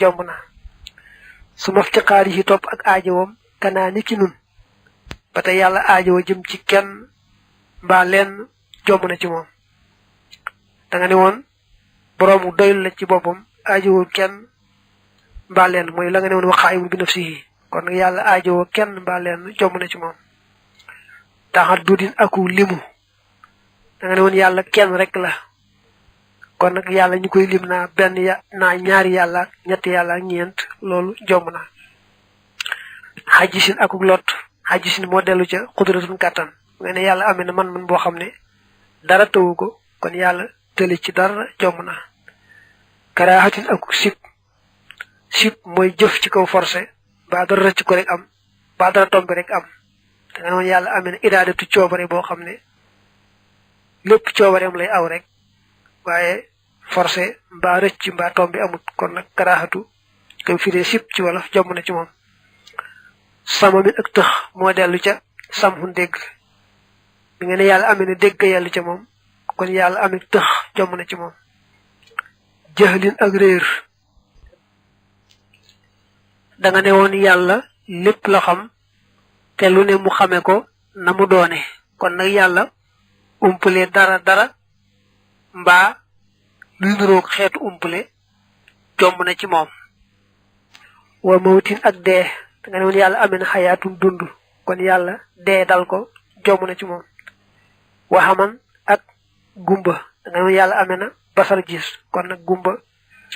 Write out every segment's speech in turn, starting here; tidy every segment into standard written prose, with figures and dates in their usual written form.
jomb na su maftiqaari yi topp ak aajowam kanaa ni ki nun ba tey yàlla aajowa jëm ci kenn mbaa lenn jomb na ci moom da nga ne woon boroomu doylu la ci boppam aajowul kenn mbaa lenn mooy la nga ne woon waxaayimul bi nafsihi kon nag yàlla aajowoo kenn mbaa lenn jomb na ci moom taxat dudin aku limu da nga ne woon yàlla kenn rek la kon nag yàlla ñu koy lim naa benn naa ñaari yàlla ak ñetti yàlla ak ñeent loolu jomb na xajisin akuk lot xajisin moo dellu ca xudratun kàttan nga ne yàlla amee na man boo xam ne dara tawu ko kon yàlla tëli ci dara jomb na karaaxatin akuk sib mooy jëf ci kaw forcé ba dara rëcc ko rek am ba dara tombi rek am da nga ne woon yàlla amee na iraadatu coobare boo xam ne lépp coobareem lay aw rek waaye forcé mbaa rëcc mbaa tombi amut kon nag karaaxatu koy firee sib ci wolof jomb na ci moom sama min ak tëx moo dellu ca samhun dégg bi nga ne yàlla amee na dégg yàlla ca moom kon yàlla amee tëx jomb na ci moom jëxlin ak réer da nga ne woon yàlla lépp la xam te lu ne mu xame ko na mu doone kon nag yàlla umpale dara mbaa luy nuroog xeetu umpale jomb na ci moom wa mawtin ak dee da nga ne woon yàlla amee na xayaatun dund kon yàlla dee dal ko jomb na ci moom waxaman ak gumba da nga ne woon yàlla amee na basar gis kon nag gumba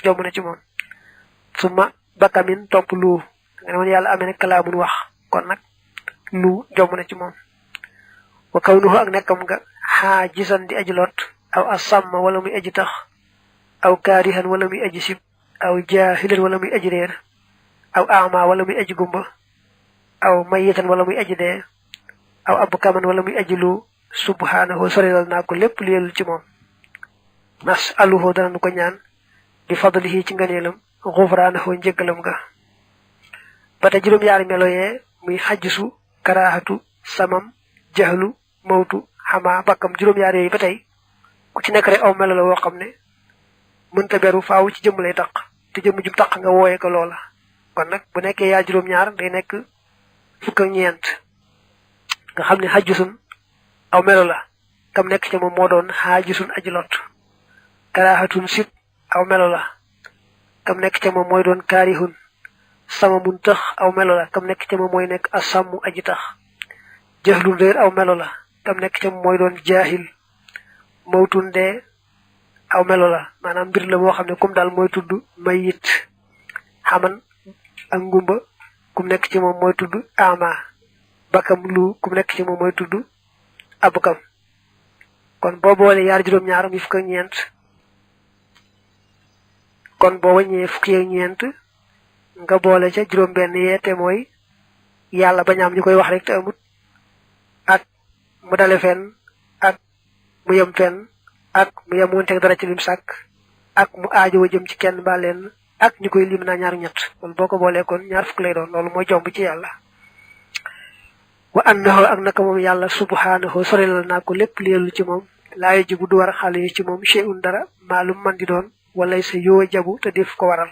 jomb na ci moom suma bakamin topp lu da nga ne woon yàlla amee na kalaamun wax kon nag lu jomb na ci moom wa kawnuhu ak nekkam nga xaa gisan di aji lot aw asamma wala muy aji tax aw kaarihan wala muy aji sib aw jaahilan wala muy aji réer aw ama wala muy aji gumba aw mayitan wala muy aji dee aw abkaman wala muy aji lu subhanahu sorilal naa ko lépp lu ci moom nas aluhu dana nu ko ñaan bi fadlihi ci ngëneelam xufraanahu njëggalam nga ba te juróom-yaari melo yee muy xajjisu karaahatu samam jaxlu mawtu xamaa bakkam juróom-yaari yooyu ba tey ku ci nekk rek aw melo la woo xam ne mënta beru faaw ci jëmm lay taq te jëmm jum taq nga wooye ko loola kon nag bu nekkee yaa juróom-ñaar day nekk fukk ak ñeent nga xam ne xajjusun aw melo la kam nekk ca moom moo doon xaajisun aji lot karaahatun sib aw melo la kam nekk ca moom mooy doon kaarihun sama mun tax aw melo la kam nekk ca moom mooy nekk asammu aji tax jahlun réer aw melo la kam nekk ca moom mooy doon jaahil mawtun dee aw melo la maanaam mbir la moo xam ne comme daal mooy tudd mayit xaman ak ngumba kum nekk ci moom mooy tudd ama bakam lu kum nekk ci moom mooy tudd abukam kon boo boole yaar juróom-ñaar mi fukk ak ñeent kon boo wàññee fukki ak ñeent nga boole ca juróom-benn yee te mooy yàlla bañ am ñu koy wax rek te amut ak mu dale fenn ak mu yem fenn ak mu yem wonteeg dara ci lim sàkk ak mu aajowa jëm ci kenn ba leen ak ñu koy lim naa ñaar ñett kon boo ko boolee kon ñaar fukk lay doon loolu mooy jomb ci yàlla wa annahu ak naka moom yàlla subhanahu sorilal naa ko lépp leelu ci moom laa yajibu du war xale yi ci moom shay'un dara maalum man di doon wala sa yoo jabu te def ko waral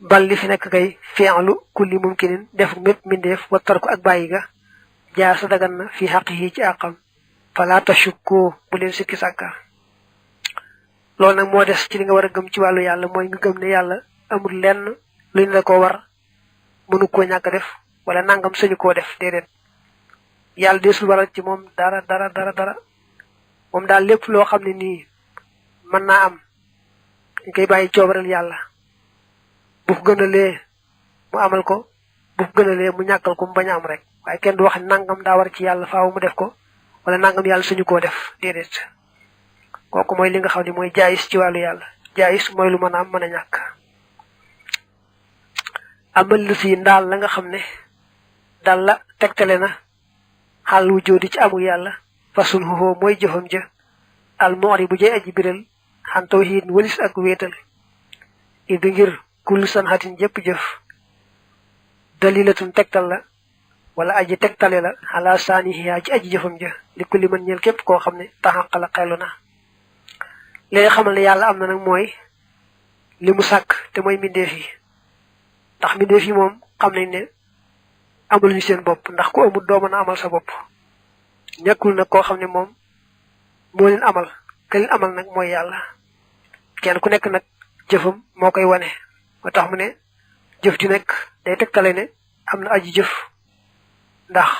bal li fi nekk kay fi'lu kulli mumkinin def mépp mindeef wa tarku ak bàyyi ga jaar sa dagan na fi xaq yi ci àqam fala tashukku bu leen sikki sàkka loolu nag moo des ci li nga war a gëm ci wàllu yàlla mooy nga gëm ne yàlla amul lenn luñ la ko war mënu koo ñàkk def wala nangam sañu koo def déedéet yàlla deesul waral ci moom dara moom daal lépp loo xam ne nii mën naa am dañ koy bàyyi coobaral yàlla bu ko gënalee mu amal ko bu ko gënalee mu ñàkkal ko mu bañ a am rek waaye kenn du wax nangam daa war ci yàlla faaw mu def ko wala nangam yàlla suñu koo def déedéet kooku mooy li nga xam ne mooy jaayis ci wàllu yàlla jaayis mooy lu mën a am mën a ñàkk amal lu si ndaal la nga xam ne daal la tegtale na xaal wu jóodi ci amul yàlla fasun xoo mooy jëfam ja al moori bu jëy aji biral xan tawhiid walis ak wéetal idi ngir kullu sanxatin jëpp jëf dalilatun tegtal la wala aji tegtale la xalaa saanihiyaa ci aji jëfam ja li kulli mën ñeel képp koo xam ne taxaq la xelu na léegi xamal ne yàlla am na nag mooy li mu sàkk te mooy mbindeef yi ndax mbindeef yi moom xam nañ ne amul ñu seen bopp ndax ku amul doo mën a amal sa bopp nekkul nag koo xam ne moom moo leen amal ka leen amal nag mooy yàlla kenn ku nekk nag jëfam moo koy wane moo tax mu ne jëf ju nekk day tegtale ne am na aji jëf ndax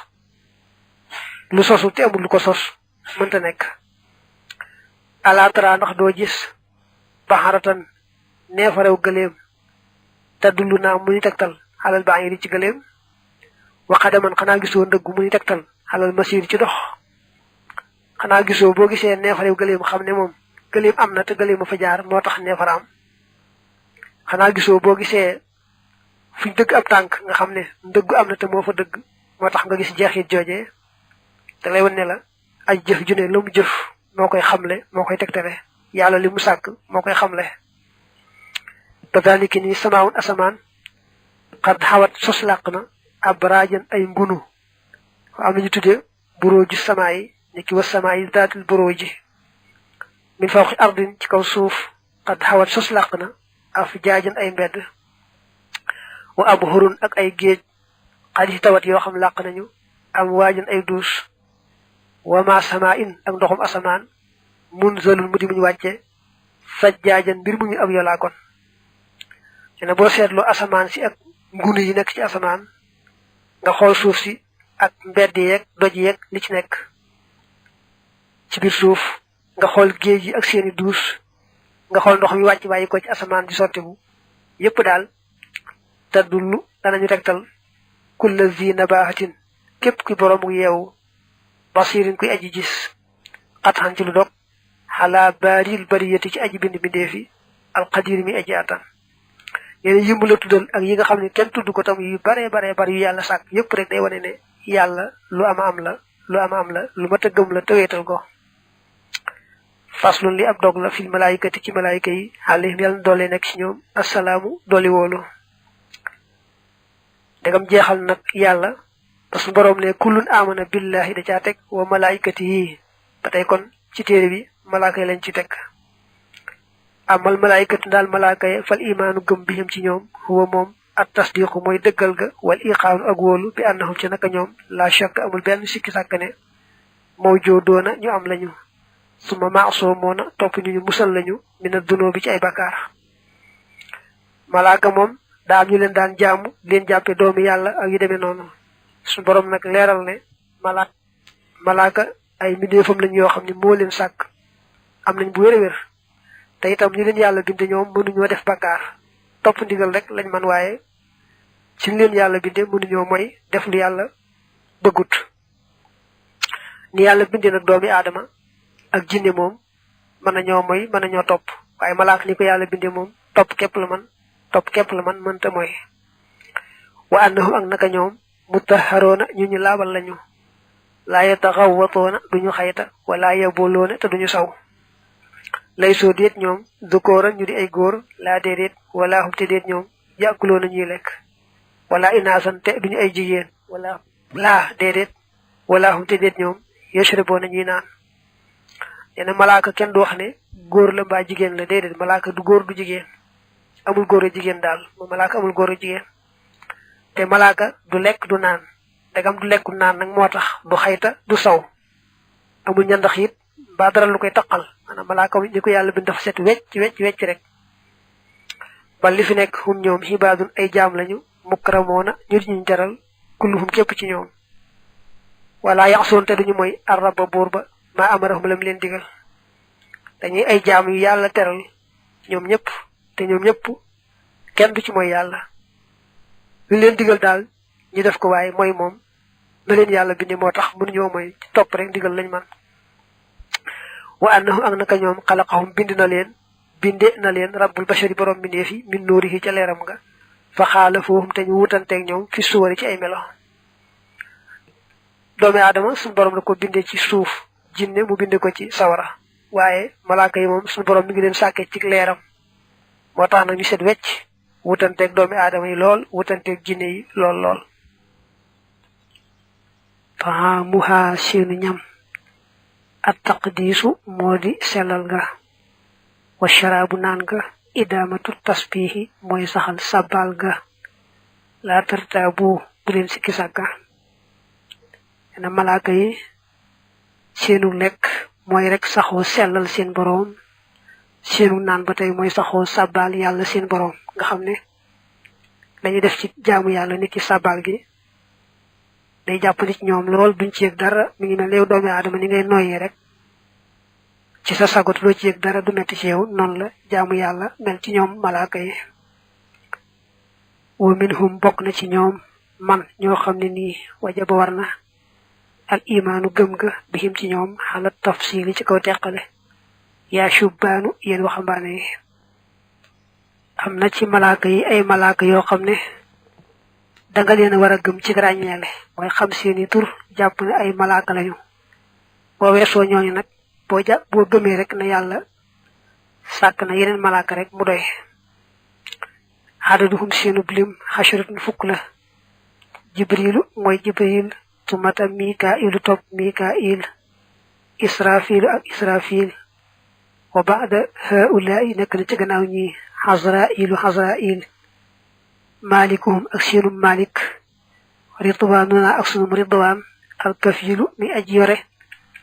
lu sosu te amul lu ko sos mënta nekk alaatara ndax doo gis baxaratan neefarew gëleem te dullu naa mu ñu tegtal xalal baa ngi ci gëleem waxadaman xanaa gisoo ndëgg mu ñu tegtal xalal masiir ci dox xanaa gisoo boo gisee neefarew gëleem xam ne moom gëleem am na te gëleem a fa jaar moo tax neefara am xanaa gisoo boo gisee fuñ dëgg ab tànk nga xam ne ndëggu am na te moo fa dëgg moo tax nga gis jeexit joojee te lay wan ne la ay jëf ju ne la mu jëf moo koy xamle moo koy tegtale yàlla li mu sàkk moo koy xamle badaliki ni samaawun asamaan xad xawat sos làq na ab raajan ay ngunu am nañu tudde buróoju samaa yi ni ki wa samaa yi daatil buróoji min fawqi ardin ci kaw suuf xad xawat sos làq na af jaajan ay mbedd wa ab xurun ak ay géej xadis tawat yoo xam làq nañu am waajan ay duus wa ma samaa in ak ndoxum asamaan mun zalul mu di muñ wàcce sajjaajan mbir mu ñu ab yolaa kon te ne boo seetloo asamaan si ak ngunu yi nekk ci asamaan nga xool suuf si ak mbedd yeeg doj yeeg li ci nekk ci biir suuf nga xool géej yi ak seeni duus nga xool ndox mi wàcc bàyyi ko ci asamaan di sottiku yépp daal te dullu danañu tegtal kulla zi nabahatin képp ki boroomu yeewu basirin kuy aji gis xatxan ci lu dog xalaa baaril bariyati ci aji bind bindeefi alqadir mi aji atan yéen yimbu la tuddal ak yi nga xam ne kenn tudd ko tam yu bare yu yàlla sàkk yépp rek day wane ne yàlla lu ama am la lu mat a gëm la tëweetal ko faslun li ab dog la fil malaayikati ci malaayika yi alayhim yàlla na doole nekk ci ñoom assalaamu dooli woolu dagam jeexal nag yàlla parce que boroom ne kullun amana billahi da caa teg wa malaayikati yi ba tey kon ci téere bi malaaka yi lañ ci teg amal malaayikatu daal malaaka yi fal imaanu gëm bihim ci ñoom huwa moom at tasdiqu mooy dëggal ga wal iqaanu ak wóolu bi annahum ci naka ñoom la shakk amul benn sikki sàkk ne mawjoodoona ñu am lañu suma maasoomoona topp ñu musal lañu mina dunoo bi ci ay bakkaar malaaka moom daa am ñu leen daan jaamu leen jàppe doomi yàlla ak yu demee noonu su borom nag leeral ne malaaka ay mbindeefam lañ yoo xam ne moo leen sàkk am nañ bu wér te itam ñu leen yàlla binde ñoom mënuñoo def bakkaar topp ndigal rek lañ man waaye ci leen yàlla binde mënuñoo mooy def lu yàlla bëggut ni yàlla binde nag doomi aadama ak jinne moom mën nañoo mooy mën nañoo topp waaye malaaka ni ko yàlla binde moom topp képp la man mënta mooy wa annahum ak naka ñoom mutahharoona ñu laabal lañu laa yataxawwatoona duñu xayta wala yaboloona te duñu saw lay soo déet ñoom dukóora ñu di ay góor laa déedéet wala hum te déet ñoom yàkkuloona ñuy lekk wala inaasan te duñu ay jigéen wala laa déedéet wala hum te déet ñoom yashraboona ñuy naan yene malaaka kenn du wax ne góor la mbaa jigéen la déedéet malaaka du góor du jigéen amul góor a jigéen daal moom malaaka amul góor a jigéen te malaaka du lekk du naan dagam du lekku naan nag moo tax du xayta du saw amul ñandax it mbaa dara lu koy taqal maanaam malaaka ni ko yàlla bind dafa set wecc rek ba li fi nekk hum ñoom xibaadun ay jaam lañu mukramoona ñu di ñu jaral kulluhum képp ci ñoom wala yaxsoon te duñu mooy arraba buur ba maa amarahum lam leen digal dañuy ay jaam yu yàlla teral ñoom ñëpp te ñoom ñëpp kenn du ci mooy yàlla lu leen digal daal ñu def ko waaye mooy moom na leen yàlla binde moo tax mënuñoo mooy ci topp rek digal lañ man wa annahum ak naka ñoom xalaqahum binde na leen rabbul bashari borom bindeef yi min nuurihi ca leeram nga fa xaala foohum te ñu wutanteeg ñoom fi suwari ci ay melo doomi aadama suñu borom la ko bindee ci suuf jinne mu binde ko ci sawara waaye malaaka yi moom suñu borom mi ngi leen sàkkee ci leeram moo tax nag ñu set wecc wutanteeg doomi aadama yi lool wutanteeg jinne yi lool faamuha seenu ñam at taqdiisu moo di sellal nga wa sharaabu naan nga idamatu tasbihi moy saxal sabal ga la tartabu bu len sikki saka na malaaka yi seenu lek moy rek saxo sellal seen borom seenu naan batay moy saxo sabal yalla seen borom nga xamne lañu def ci jaamu yalla nit ci sabal gi day japp ci ñoom lool duñ ci ak dara mi ngi mel yow doomi adama ni ngay noyé rek ci sa sagot lo ci ak dara du metti ci yow non la jaamu yalla mel ci ñoom malaaka yi wa minhum bok na ci ñoom man ñoo xamni ni wajaba warna al imanu gëm ga bihim ci ñoom hala tafsil ci kaw tekkale ya shubanu yeen waxambaane yi amna ci malaaka yi ay malaaka yoo xamne da nga leen wara gëm ci grañeele moy xam seeni tur japp ne ay malaaka lañu bo wesso ñooñu nak bo gëmé rek na yalla sak na yeneen malaaka rek mu doy hadaduhum seenu blim hasharatun fukk la jibrilu moy jibril tumata mikailu top mikail israfil ak israfil wa ba'da haula'i nak na ci gannaaw ñi hazrail malikuhum ak seenu malik ridwanuna ak sunu ridwan al kafilu mi ajiyore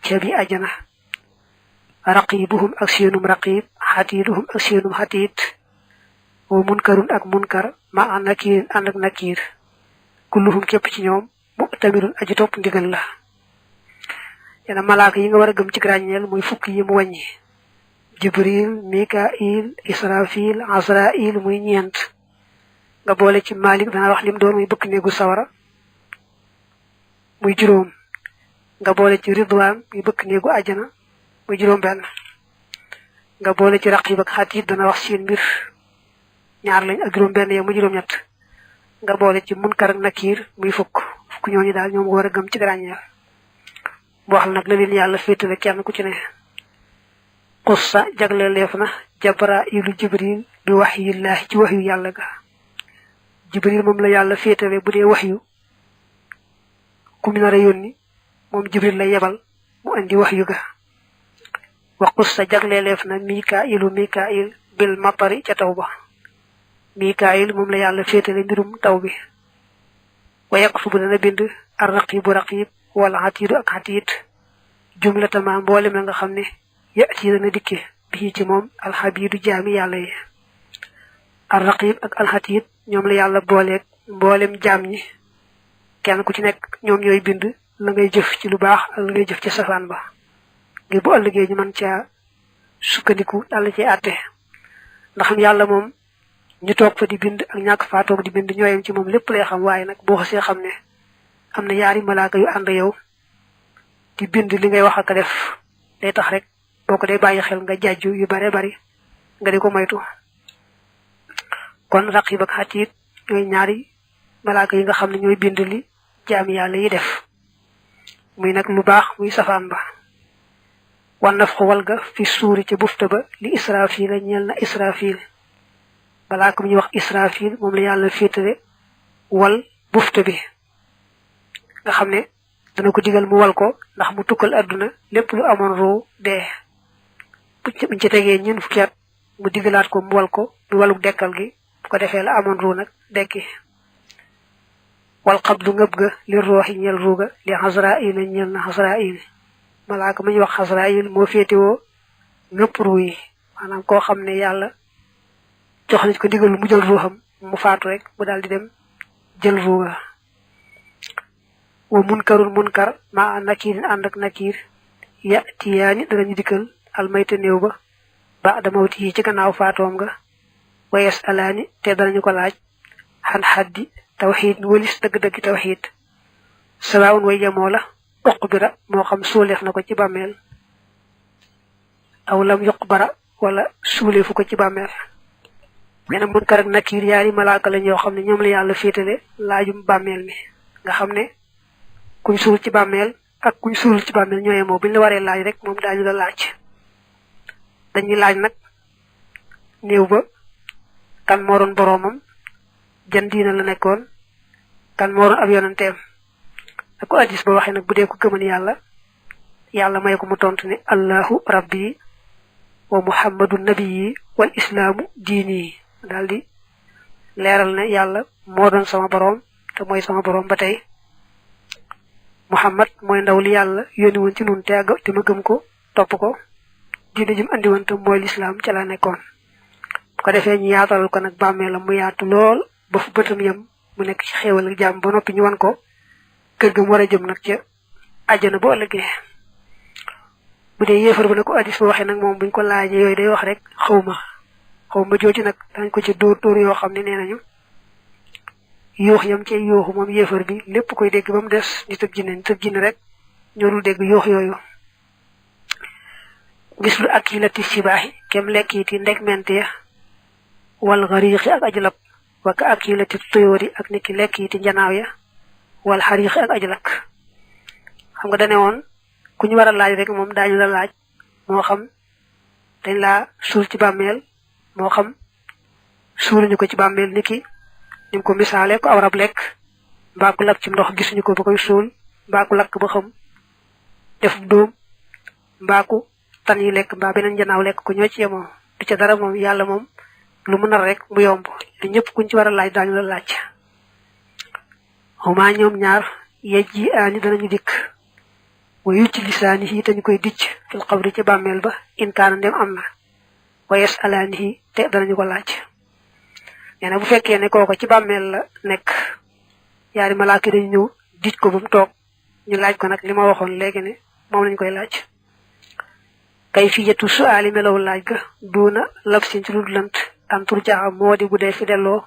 ci bi ajana raqibuhum ak seenu raqib hatiduhum ak seenu hatid wa munkarun ak munkar ma anakir anak nakir kulluhum kep ci ñoom mu'tamirun aji top ndigal la yana malaaka yi nga wara gëm ci grañel moy fukk yi mu wañi jibril mikail israfil azrail muy ñent nga boole ci malik dana wax lim doon muy bëkk neegu sawara muy juroom nga boole ci ridwan muy bëkk neegu aljana muy juroom ben nga boole ci raqib ak hatid dana wax seen mbir ñaar lañ ak juroom ben ya mu juroom ñett nga boole ci munkar ak nakir muy fukk ñooñu daal ñoom wara gëm ci grañel bo wax nak la leen yalla féetale kenn ku ci ne qussa jagle lefna jabrailu jibril bi wahyillah ci wahyu yalla ga jibril mom la yalla féetale bu dee wahyu ku mi nara yoni mom jibril la yebal mu andi wahyu ga wa qussa jagle lefna mikail bil matari ca tawba mikail mom la yalla féetale mbirum taw bi wa yaktubu dana bind ar-raqib raqib wal atid ak atid jumlata ma mbolem nga xamne yati dana dikke bi ci mom al habidu jami yalla yi ar-raqib ak al atid ñom la yalla bolé mbolem jam ñi kenn ku ci nek ñom ñoy bind la ngay jëf ci lu baax ak la ngay jëf ci safan ba ngir bu ëllëgé ñu man ca sukkandiku dal ci atté ndax yalla mom ñu tok fa di bind ak ñak fa tok di bind ñoyam ci mom lepp lay xam waye nak bo xasse xamne amna yaari malaaka yu and yow di bind li ngay wax ak def day tax rek boko day bayyi xel nga jajju yu bare bari nga diko moytu kon raqib ak hatid ñoy ñaari malaaka yi nga xamne ñoy bind li jaami yalla yi def muy nak lu baax muy safaan ba wan nafxu walga fi suuri ci bufta ba li israfil ñel na israfil malaaka ñu wax israfil mom la yalla féetale wal bufta bi nga xamne dana ko digal mu wal ko ndax mu tukkal aduna lepp lu amon ro de buñ ci tege ñun fukki at mu digalaat ko mu wal ko du walu dekkal gi bu ko defé la amon ro nak dekki wal qabdu ngab ga li ruhi ñel ruga li hazrail ñel na hazrail malaaka ñu wax hazrail mo fétéwo ngep ruyi manam ko xamne yalla jox nañ ko digal mu jël ruham mu faatu rek mu daldi dem jël ruga wa munkarun munkar ma nakir andak nakir ya tiyani dañu dikal al mayta neew ba ba'da mawti ci gannaaw faatom nga wa yasalani te dañu ko laaj han haddi tawhid walis deug deug tawhid salaawun way jamola uqbira mo xam soolef nako ci bammel aw lam yuqbara wala soolefu ko ci bammel mena munkar ak nakir yaari malaaka la ñoo xamne ñoom la yalla féetale laajum bammel mi nga xamne kuñ sul ci bammel ak kuñ sul ci bammel ñoy mo buñ la waré laaj rek mom dañu la laaj dañuy laaj nak neew ba kan mo ron boromam jan diina la nekkon kan mo ron ab yonentem ak ko hadis ba waxe nak budé ko gëmën yalla may ko mu tontu ni Allahu rabbi wa Muhammadun nabiyyi wal islaamu diini daldi leeral ne yàlla moo doon sama boroom te mooy sama boroom ba tey Muhammad mooy ndaw li yàlla yónni woon ci nun te ma gëm ko topp ko diine jim andi woon te mooy lislaam ca la nekkoon bu ko defee ñu yaatalal ko nag bàmmeelam mu yaatu lool ba fu bëtam yam mu nekk ci xéewal ak jàmm ba noppi ñu wan ko kër ga mu war a jëm nag ca àjjana bu ëllëgee bu dee yéefar bu ne ko addis ba waxee nag moom buñ ko laajee yooyu day wax rek xawma jooju nag dañ ko ci dóor yoo xam ne nee nañu yuux yam ci yuuxu moom yéefar bi lépp koy dégg ba mu des nit ak jinne rek ñoo dul dégg yuux yooyu gis lu ak yi la tis ci baaxi kem lekk yi ti ndeg ment ya wal xariixi ak ajlab waka ak yi la ti tuyóori ak niki lekk yi ti njanaaw ya wal xariixi ak ajlak xam nga dane woon ku ñu war a laaj rek moom daañu la laaj moo xam dañ laa suul ci bàmmeel moo xam suuluñu ko ci bàmmeel niki ñu ko misaale ko aw rab lekk mbaa ku lakk ci ndox gisuñu ko ba koy suul mbaa ku lakk ba xam def dóom mbaa ku tan yi lekk mbaa beneen njanaaw lekk ko ñoo ci yemoo du ca dara moom yàlla moom lu mu nar rek mu yomb te ñëpp kuñ ci war a laaj daañu la laaj xuma ñoom ñaar yejji aani danañu dikk wayu ci lisaani yi te ñu koy dicc fil xabri ci bàmmeel ba inkaana ndem am na wayes alaani yi te danañu ko laaj nee na bu fekkee ne kooko ci bàmmeel la nekk yaari malaaka dañu ñëw dicc ko ba mu toog ñu laaj ko nag li ma waxoon léegi ne moom lañ koy laaj kay fi yetu suaali melaw laaj ga duuna lab sin ci lu lant am turjaa moo di bu dee fi delloo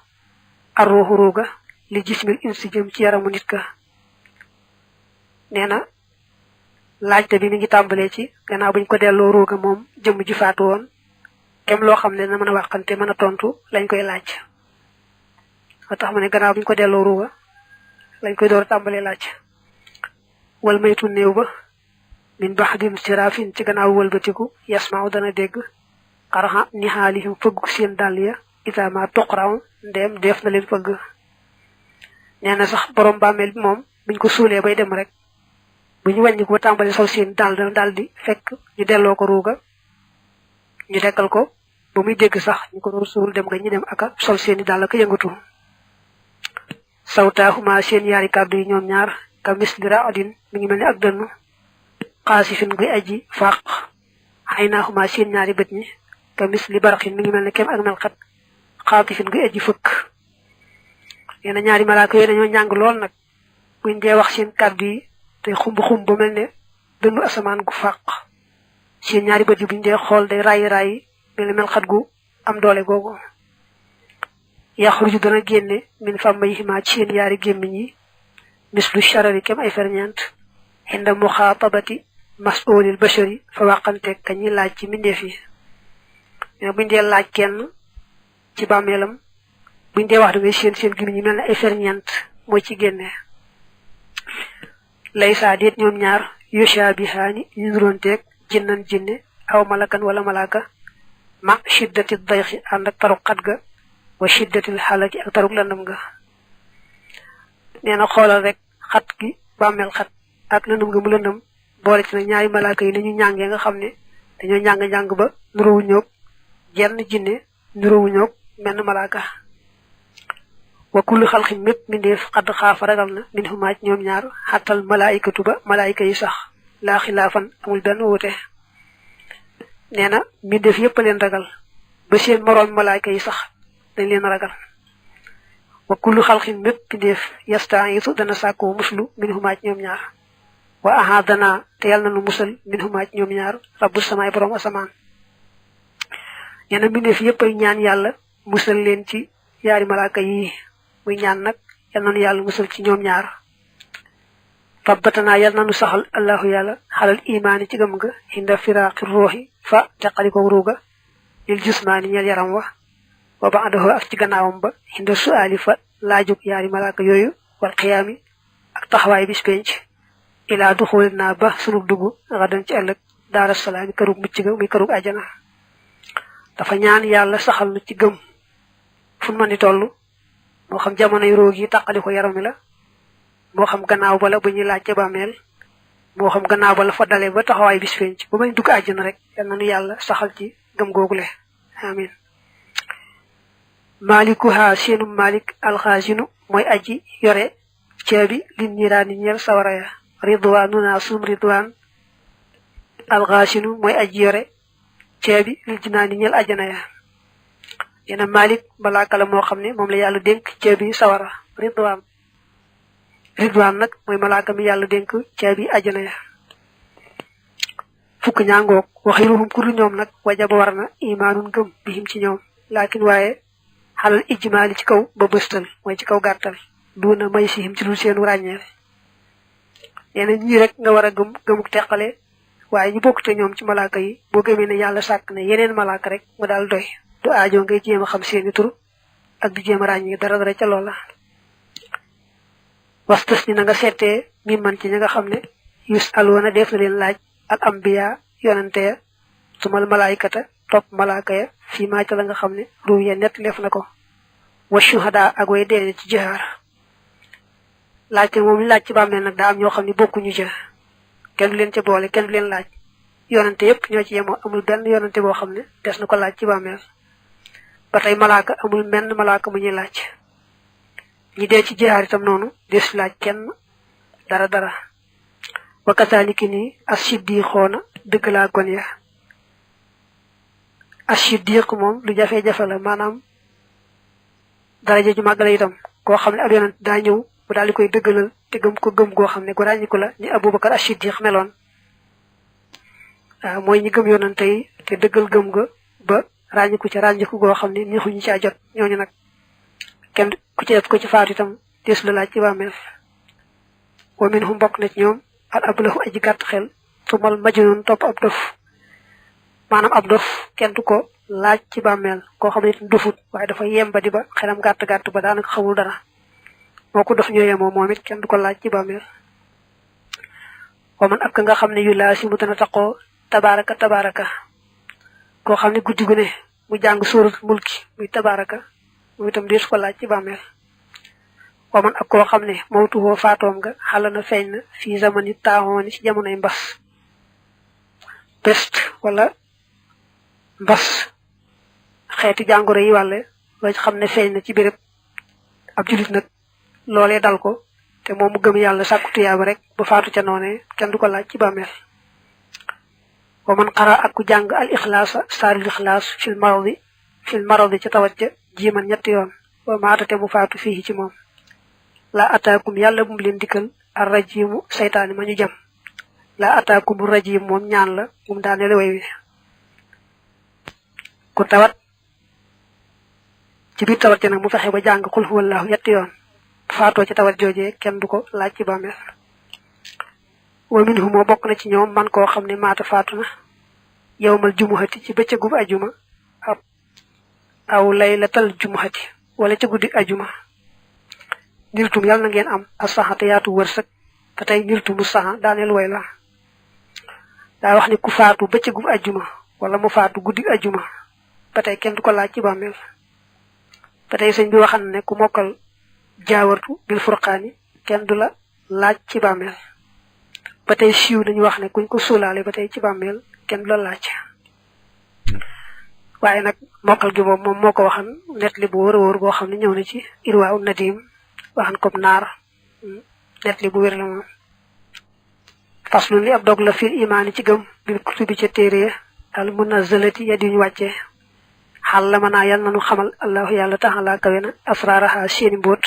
arruuxu ruuga li jismil insi jëm ci yaramu nit ka nee na laajte bi mi ngi tàmbalee ci gannaaw buñ ko delloo ruuga moom jëmm ji faatu woon kem loo xam ne na mën a waxante mën a tontu lañ koy laaj ba tax ma ne gannaaw buñ ko delloo ruuga lañ koy door a tàmbalee laaj wal maytu néew ba min baxdim sirafin ci gannaaw wëlbatiku yasmaaw dana dégg xaraxa ni xaalihim fëggu seen dàll ya itama tuqraw ndeem def na leen fëgg nee na sax borom bàmmeel bi moom buñ ko suulee bay dem rek bu ñu wàññi ko ba tàmbali sol seen dàll dana daal di fekk ñu delloo ko ruuga ñu dekkal ko ba muy dégg sax ñu ko doon suul dem nga ñu dem aka sol seeni dàll ak yëngatu sawtaahuma seen yaari kàddu yi ñoom ñaar ka misli raadin mi ngi mel ni ak dënnu xaasifin guy aji fàq xay naaxuma seen ñaari bët ñi ka misli baraxin mi ngi mel ne kem ak melxat xaatifin guy aji fëkk nee na ñaari malaaka yooyu dañoo ñàng lool nag buñ dee wax seen kàddu yi te xumb ba mel ne dënnu asamaan gu fàq seen ñaari bët yi buñ dee xool day raayi mel ne melxat gu am doole googu yaxruju dana génne min famayhima ci seen yaari gémmiñ yi mislu sharari kem ay ferñeent inda muxaatabati mas'ulil bashari fa wàqanteeg ka ñi laaj ci mbindeef yi mais buñ dee laaj kenn ci bàmmeelam buñ dee wax da ngay seen gémmiñ yi mel ne ay ferñeent mooy ci génne laysa déet ñoom ñaar yushabihaani ñu nuroonteeg jinnan jinne aw malakan wala malaka ma shiddati dayxi ànd ak taruk xat ga wa shiddatil xalaki ak taruk landam ga nee na xoolal rek xat gi bàmmeel xat ak lëndëm nga mu lëndëm boole ci nag ñaari malaaka yi nañu ñàngee nga xam ne dañoo ñàng ba nuróowu ñoog jenn jinne nuróowu ñoog menn malaaka wa kullu xalxin mépp mindeef xadd xaafa ragal na min xumaaj ñoom ñaar xattal malaayikatu ba malaayika yi sax laa xilaafan amul benn wuute nee na mindeef yépp a leen ragal ba seen moroom malaayika yi sax dañ leen ragal wa kullu xalxin mépp mindeef yastaisu dana sàkkoo muslu min xumaaj ñoom ñaar wa ahadana te yàlla na nu musal min xumaaj ñoom ñaar rabbu samaay borom asamaan nee na mindeef yépp ay ñaan yàlla musal leen ci yaari malaaka yi muy ñaan nag yal na nu yàlla musal ci ñoom ñaar rabbatanaa yal na nu saxal allahu yàlla xalal imaani ci gëm nga hinda firaaqi ruuxi fa teqaliko ruuga lil jusmaani ñeel yaram wa ba'dahu ak ci gannaawam ba hinda su'aali fa laajug yaari malaaka yooyu wal xiyaami ak taxawaay bis penc ilaa duxuuli naa ba sunug dugg xadan ci ëllëg daara salaami kërug mucc ga muy kërug ajana dafa ñaan yàlla saxal nu ci gëm fu mën di toll moo xam jamonoy roog yi tàqali ko yaram mi la moo xam gannaaw ba la bu ñuy laaj ca bàmmeel moo xam gannaaw ba la fa dalee ba taxawaay bis penc ba may dugg àjjana rek yal na nu yàlla saxal ci gëm googule amin malikuha seenu malik alxaasinu mooy aji yore caabi lin niiraani ñeel sawara ya ridwaanuna sum ridwaan alxaasinu mooy aji yore caabi lil jinaani ñeel ajana ya yena malik malaaka la moo xam ne moom la yàlla dénk caabi sawara ridwaan nag mooy malaaka mi yàlla dénk caabi ajana ya fukk ñaangoog waxiruhum ku dul ñoom nag wajaba war na imaanun gëm bihim ci ñoom laakin waaye xalal ijmaali ci kaw ba bëstal mooy ci kaw gàttal duuna may sihim ci dul seenu ràññeele neena ñii rek nga war a gëmuk teqale waaye ñu bokk te ñoom ci malaaka yi boo gëmee ne yàlla sàkk ne yeneen malaaka rek mu daal doy du aajo ngay jéem a xam seeni tur ak di jéem a ràññee dara ca loola wastas ni na nga seetee mi man ci ñi nga xam ne yus alwoona def na leen laaj al ambiya yonante ya sumal malaayikata topp malaaka ya fii maa ca la nga xam ne ruu ya nett leef na ko wa shuhada ak way dee ci jihaar laajte moom li laaj ci bàmmeel nag daa am ñoo xam ne bokkuñu ca kenn du leen ca boole kenn du leen laaj yonante yépp ñoo ci yemoo amul benn yonante boo xam ne des na ko laaj ci bàmmeel ba tey malaaka amul menn malaaka mu ñuy laaj ñi dee ci jihaar itam noonu des laaj kenn dara wa kasaaliki nii as-siddiqoona dëgg laa gon ya as-siddiq moom lu jafe-jafe la maanaam daraja ju màgg la itam koo xam ne ab yonent daa ñëw bu daal di koy dëggalal te gëm ko gëm goo xam ne gu ràññiku la ni Abubakar as-siddiq meloon waaw mooy ñi gëm yonante yi te dëggal gëm ga ba ràññiku ci ràññiku goo xam ne neexuñu caa jot ñooñu nag kenn ku ci def ko ci faatu itam des la laaj ci bàmmeel wa minhum bokk na ci ñoom al ablahu aji gàtt xel sumal majnun topp ab dof maanaam ab dof kenn du ko laaj ci bàmmeel koo xam ne itam dofut waaye dafa yembadi ba xelam gàtt ba daanaka xamul dara moo ko dof ñooyee moom it kenn du ko laaj ci bàmmeel wa man ak nga xam ne yu laa si mu dana taqoo tabaraka koo xam ne guddi gu ne mu jàng suurat mulki muy tabaraka mu itam deesu ko laaj ci bàmmeel wa man ak koo xam ne mawtuhoo faatoom nga xala na feeñ na fii zamani taaxooni ci jamonoy mbas peste wala mbas xeeti jàngoro yi wàlle loo xam ne feeñ na ci béréb ab julit nag loolee dal ko te moom mu gëm yàlla sàkku tuyaaba rek ba faatu ca noone kenn du ko laaj ci bàmmeel wa man xara ak ku jàng al ixlaasa saaril ixlaas fil maradi ci tawat ja jiiman ñetti yoon wa maatate mu faatu fii ci moom laa ataakum yàlla bu mu leen dikkal ar rajimu saytaani ma ñu jam laa ataakum rajim moom ñaan la moom daane la way wi ku tawat ci biir tawat ja nag mu fexe ba jàng xul huwallaahu ñetti yoon faatoo ci tawat joojee kenn du ko laaj ci bàmmeel wa minhu moo bokk na ci ñoom man koo xam ne maata faatu na yawmal jumuhati ci bëccëgub ajuma aw laylatal jumuhati wala ca guddi ajuma niltum yàlla na ngeen am asaxate yaatu wërsëg te tey niltumu saxa daaneel way la daa wax ni ku faatu bëccëgub ajuma wala mu faatu guddi ajuma ba tey kenn du ko laaj ci bàmmeel ba tey sëñ bi waxan ne ku mokkal jaawartu bil furqaani kenn du la laaj ci bàmmeel ba tey siiw nañu wax ne kuñ ko suulaale ba tey ci bàmmeel kenn du la laaj waaye nag mokkal gi boobu moom moo ko waxan net li bu wër a wër boo xam ne ñëw na ci irwaa nadim waxan comme naar net li bu wér la moom faslu li ab dog la fil imaani ci gëm bil kutubi ca téere al munazzalati ya di ñu wàccee xal la manaa yal nanu xamal allahu yàlla taxalaa kawe na asraaraha seeni mbóot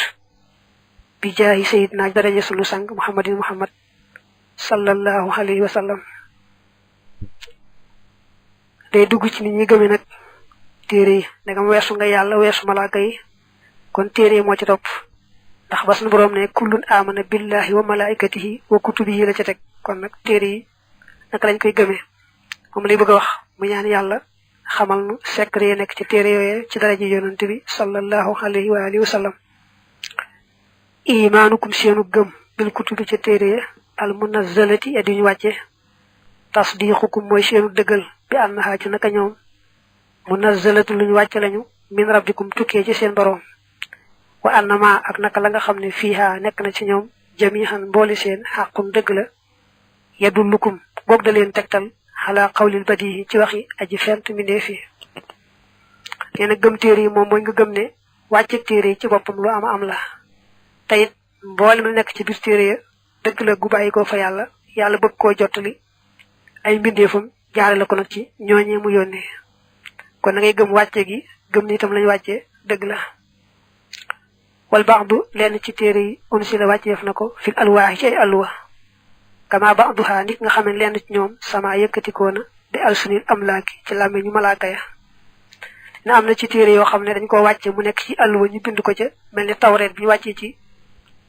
bi jaahi sayidna daraja sunu sang muhammad sallallahu alayhi wa sallam day dugg ci nit ñi gëme nag téere yi ndegam weesu nga yàlla weesu malaaka yi kon téere yi moo ci topp ndax ba sunu boroom ne kullun amana billahi wa malaikatihi wa kutubihi la ca teg kon nag téere yi naka lañ koy gëmee moom lay bëgg a wax mu ñaan yàlla xamal nu secret yi nekk ci téere yooyee ci daraja yonante bi sallallahu alayhi wa alihi wa sallam imaanukum seenu gëm bil kutubi ca téere ya al munazzalati ya di ñu wàcce tasdiqukum mooy seenu dëggal bi annaha ci naka ñoom munazzalatu luñu wàcce lañu min rabbikum tukkee ci seen boroom wa annama ak naka la nga xam ne fiiha nekk na ci ñoom jamihan mbooli seen xàqun dëgg la yadullukum goog da leen tegtal xalaa qawlil badihi ci waxi aji fent mindee fi neena gëm téere yi moom mooy nga gëm ne wàcce téere yi ci boppam lu am la tayit mboolem lu nekk ci biir téere ya dëgg la gu bàyyi ko fa yàlla bëgg koo jottali ay mbindeefam jaare la ko nag ci ñooñee mu yónnee kon da ngay gëm wàcce gi gëm ni itam lañu wàccee dëgg la wal ba'du lenn ci téere yi unsi la wàcceef na ko fil alwaahi ci ay alluwa kama ba'duha nit nga xam ne lenn ci ñoom sama yëkkatikoo na bi alsunil amlaaki ci làmme ñu malaaka ya na am na ci téere yoo xam ne dañ ko wàcce mu nekk ci alluwa ñu bind ko ca mel ni tawreet bi ñu wàccee ci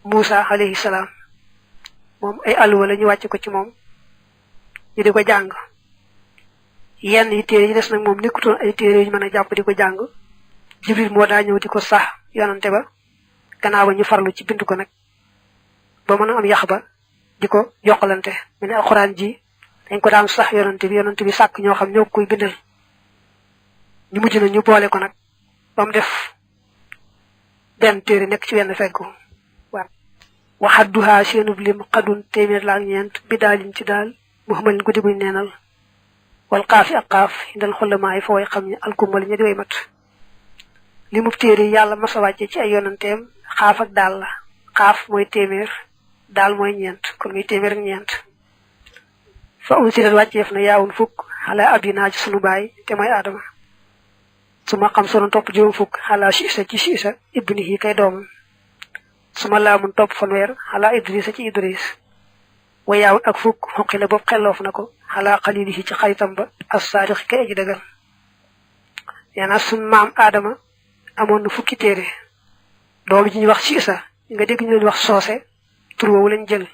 Muusa alayhi salaam moom ay alluwa la ñu wàcce ko ci moom ñu di ko jàng yenn yi téere yi des nag moom nekkutoon ay téere yu ñu mën a jàpp di ko jàng Jibril moo daa ñëw di ko sax yonante ba gannaaw ba ñu farlu ci bind ko nag ba mën a am yax ba di ko yokkalante mu ne alxuraan ji dañ ko daan sax yonante bi sàkk ñoo xam ñoo koy bindal ñu mujj na ñu boole ko nag ba mu def benn téere nekk ci wenn feggu waaw waxadduhaa seenub lim xadun téeméer la ak ñeent bi daalin ci daal muhammadin guddi guñ neenal wal xaafi ak xaaf indal xulamaay fa way xam ne alkumbali ña di way mat li mu téere yàlla masa wàcce ci ay yonanteem xaaf ak daal la xaaf mooy téeméer daal mooy ñeent kon muy téeméer ak ñeent fa unsilat wàcceef na yaawun fukk xala abinaa ci sunu baay te mooy aadama su ma xam sonon topp juróom fukk xala siisa ci siisa ibnihi kay doomam su ma laamun topp fanweer xala idrisa ci idris wa yaawun ak fukk xonqi la boobu xelloof na ko xala xalilihi ci xaritam ba as saadixi kay aji dëggal yaana sun maam aadama amoon na fukki téere doom ji ñuy wax siisa nga dégg ñu leen wax soose tur woowu lañ jël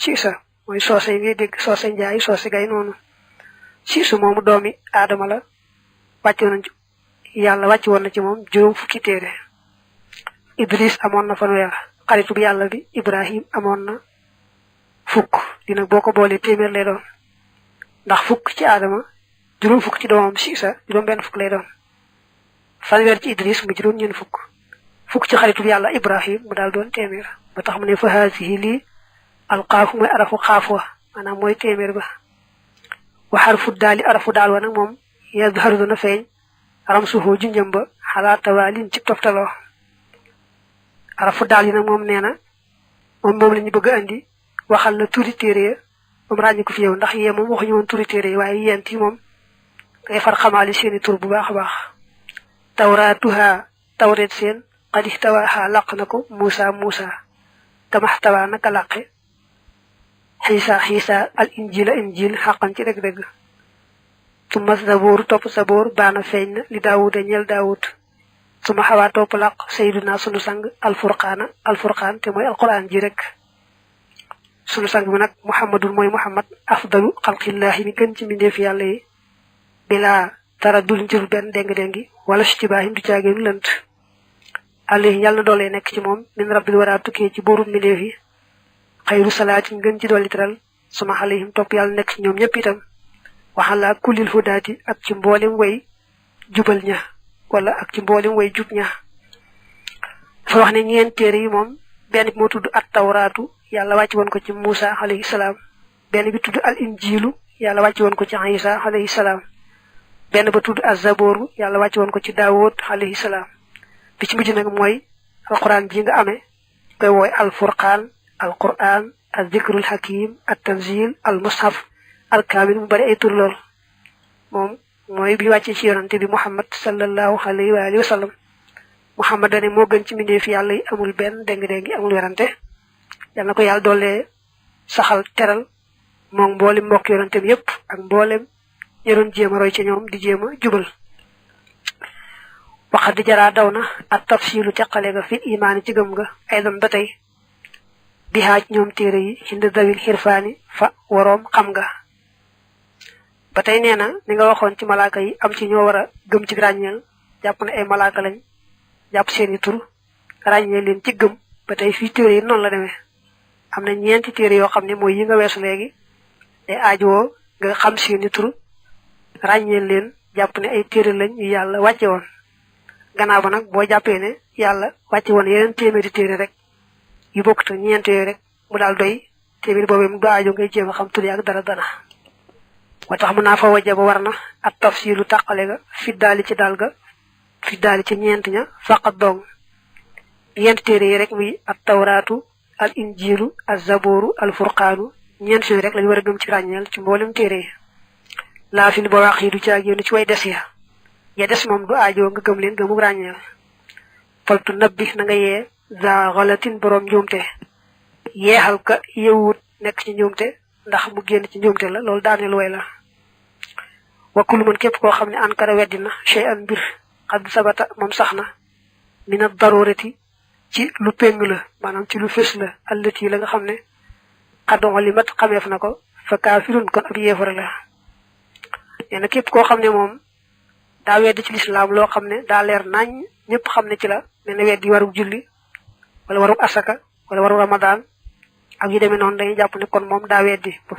siisa mooy soose yi ngay dégg soose njaay soose gay noonu siisu moomu doomi aadama la yàlla wàcc woon na ci moom juróom fukki téere idris amoon na fanweer xaritu bi yàlla bi ibrahim amoon na fukk dina boo ko boolee téeméer lay doon ndax fukk ci aadama juróom fukk ci doomam siisa juróom benn fukk lay doon fanweer ci idris mu juróom ñeen fukk ci xaritu bi yàlla ibrahim mu daal doon téeméer ba tax mu ne fa haasihi lii alqaafu mooy arafu xaaf wa maanaam mooy téeméer ba wa xarfu daali arafu daal wa nag moom yazharu dana feeñ ramsuhu junjëm ba xalaa tawaalin ci toftaloo arafu daal yi nag moom nee na moom la ñu bëgg a andi waxal la turi téere ya moom ràññi ko fi yow ndax yee moom waxuñu woon turi téere yi waaye yent yi moom ngay far xamaali seeni tur bu baax a baax tawraatuha tawreet seen qad ihtawaaha làq na ko muusa kamaxtawaa naka làqe xiisa al injil xaqan ci dëgg-dëgg suma saboor topp saboor baana feeñ na li daawuda ñeel daawud suma xawaa topp làq sayduna sunu sang alfurqaan te mooy alquran ji rek sunu sang bi nag muhammadun mooy muhammad afdalu xalqillahi mi gën ci mbindeef yàlla yi bilaa dara dul njërul benn déng-déngi wala si ci baaxim du caageenu lënt alayhi yàlla na doolee nekk ci moom min rabbil waraa tukkee ci bóorum mbindeef yi xayru salaatin gën ci dolli teral suma alayhim topp yàlla nekk ci ñoom ñëpp itam waxala kullil hudaati ak ci mboolem way jubal ña wala ak ci mboolem way jub ña dafa wax ne ñeent téere yi moom benn bi moo tudd at tawraatu yàlla wàcc woon ko ci Muusa alayhi salaam benn bi tudd al injilu yàlla wàcc woon ko ci Isa alayhi salaam benn ba tudd az-zabooru yàlla wàcc woon ko ci Daawud alayhi salaam bi ci mujj nag mooy alquran ji nga amee koy wooy alfurqaan alquran al zikrul hakim at tanzil al mushaf al kaamil mu bari ay tur lool moom mooy bi wàccee ci yonante bi muhammad sallallahu alayhi wa alihi wa sallam muhammad dane moo gën ci mbindeef yàlla yi amul benn déng-déng amul werante yal na ko yàlla doole saxal teral moom mboolem mbokk yonante bi yépp ak mboolem ña doon jéem a roy ci ñoom di jéem a jubal waxat di jaraa daw na ak tafsilu caqale ga fi imaani ci gëm nga ay doon ba tey bi haaj ñoom téere yi hind dawil xirfaani fa waroom xam nga ba tey nee na ni nga waxoon ci malaaka yi am ci ñoo war a gëm ci ràññeel jàpp ne ay malaaka lañ jàpp seeni tur ràññee leen ci gëm ba tey fii téere yi noonu la demee am na ñeenti téere yoo xam ne mooy yi nga weesu léegi day aajowoo nga xam seeni tur ràññee leen jàpp ne ay téere lañ yu yàlla wàcce woon gannaaw ba nag boo jàppee ne yàlla wàcce woon yeneen téeméeri téere rek yu bokkut ak ñeent yooyu rek mu daal doy téeméeri boobee mu du aajo ngay jéem a xam tur ak dara moo tax mën naa fa waja ba war na ak tafsilu tàqale ga fi daali ci daal ga fi daal ci ñeent ña faqat dong ñeent téere yi rek muy at tawraatu al injilu al zabooru al furqaanu ñeent yooyu rek lañu war a gëm ci ràññeel ci mboolem téere yi laa fi ba wax yi du caag yéen ci way des ya des moom du aajoo nga gëm leen gëmu ràññeel faltu nabbi na nga yee za xalatin borom njuumte yeexal ka yewut nekk ci njuumte ndax mu génn ci njuumte la loolu daaneel way la wakkulu mën képp koo xam ne ankara weddina chey an mbir xad sabata moom sax na mina darurati ci lu péng la maanaam ci lu fés la allati la nga xam ne xaddon li mat xameef na ko fa kaafirun kon ab yéefar la nee na képp koo xam ne moom daa weddi ci lislaam loo xam ne daa leer nañ ñëpp xam ne ci la nee na weddi waru julli wala waru asaka wala waru ramadan ak yu demee noonu dañuy jàpp ne kon moom daa weddi bu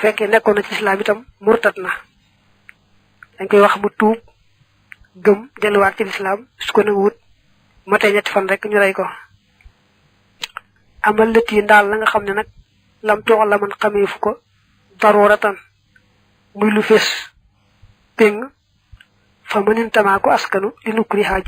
fekkee nekkoon na ci lislaam itam murtat na dañ koy wax mu tuub gëm delluwaat ci lislaam su ko nangu wut matee ñetti fan rek ñu rey ko amal lët yi ndaal la nga xam ne nag lam toox la man xamee fu ko daruratan muy lu fés péng fa mënin tamaa ko askanu li nukkuri xaaj